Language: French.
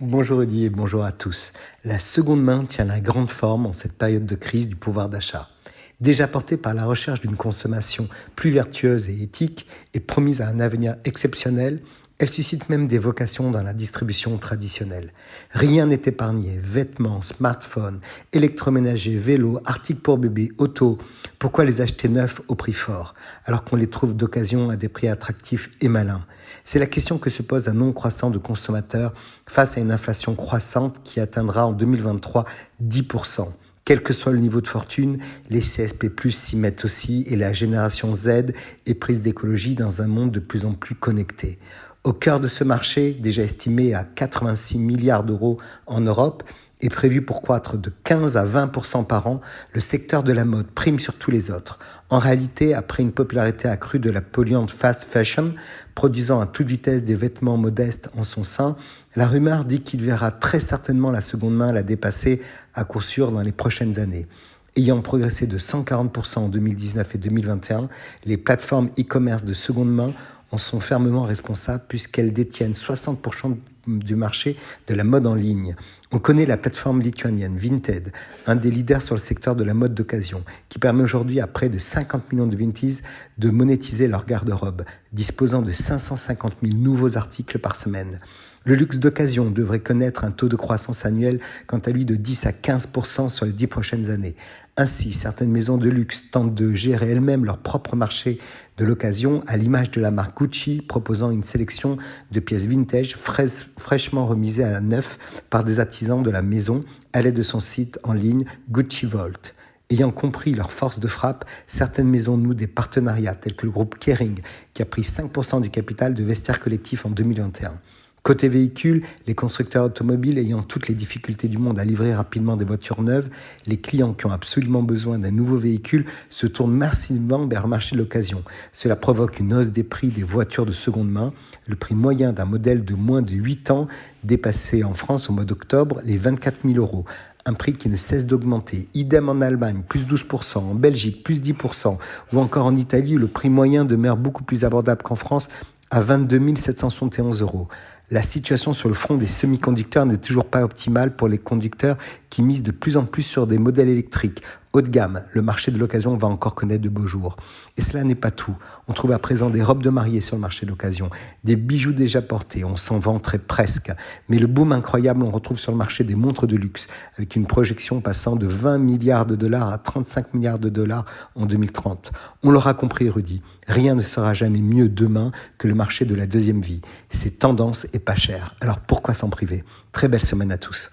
Bonjour Rudy et bonjour à tous. La seconde main tient la grande forme en cette période de crise du pouvoir d'achat. Déjà portée par la recherche d'une consommation plus vertueuse et éthique et promise à un avenir exceptionnel, elle suscite même des vocations dans la distribution traditionnelle. Rien n'est épargné, vêtements, smartphones, électroménagers, vélos, articles pour bébés, autos. Pourquoi les acheter neufs au prix fort, alors qu'on les trouve d'occasion à des prix attractifs et malins? C'est la question que se pose un nombre croissant de consommateurs face à une inflation croissante qui atteindra en 2023 10%. Quel que soit le niveau de fortune, les CSP+, s'y mettent aussi et la génération Z est prise d'écologie dans un monde de plus en plus connecté. Au cœur de ce marché, déjà estimé à 86 milliards d'euros en Europe, et prévu pour croître de 15 à 20% par an, le secteur de la mode prime sur tous les autres. En réalité, après une popularité accrue de la polluante fast fashion, produisant à toute vitesse des vêtements modestes en son sein, la rumeur dit qu'il verra très certainement la seconde main la dépasser à coup sûr dans les prochaines années. Ayant progressé de 140% en 2019 et 2021, les plateformes e-commerce de seconde main en sont fermement responsables puisqu'elles détiennent 60% du marché de la mode en ligne. On connaît la plateforme lituanienne Vinted, un des leaders sur le secteur de la mode d'occasion, qui permet aujourd'hui à près de 50 millions de Vinties de monétiser leur garde-robe, disposant de 550 000 nouveaux articles par semaine. Le luxe d'occasion devrait connaître un taux de croissance annuel quant à lui de 10 à 15% sur les 10 prochaines années. Ainsi, certaines maisons de luxe tentent de gérer elles-mêmes leur propre marché de l'occasion, à l'image de la marque Gucci, proposant une sélection de pièces vintage fraîchement remisées à neuf par des artisans de la maison à l'aide de son site en ligne Gucci Vault. Ayant compris leur force de frappe, certaines maisons nouent des partenariats tels que le groupe Kering, qui a pris 5% du capital de Vestiaire Collectif en 2021. Côté véhicule, les constructeurs automobiles ayant toutes les difficultés du monde à livrer rapidement des voitures neuves, les clients qui ont absolument besoin d'un nouveau véhicule se tournent massivement vers le marché de l'occasion. Cela provoque une hausse des prix des voitures de seconde main. Le prix moyen d'un modèle de moins de 8 ans dépassait en France au mois d'octobre les 24 000 euros. Un prix qui ne cesse d'augmenter. Idem en Allemagne, plus 12%, en Belgique, plus 10%, ou encore en Italie où le prix moyen demeure beaucoup plus abordable qu'en France, à 22 771 euros. La situation sur le front des semi-conducteurs n'est toujours pas optimale pour les conducteurs qui misent de plus en plus sur des modèles électriques. Haut de gamme, le marché de l'occasion va encore connaître de beaux jours. Et cela n'est pas tout. On trouve à présent des robes de mariée sur le marché de l'occasion, des bijoux déjà portés, on s'en vanterait presque. Mais le boom incroyable, on retrouve sur le marché des montres de luxe, avec une projection passant de 20 milliards de dollars à 35 milliards de dollars en 2030. On l'aura compris, Rudy, rien ne sera jamais mieux demain que le marché de la deuxième vie. C'est tendance et pas cher. Alors pourquoi s'en priver? Très belle semaine à tous.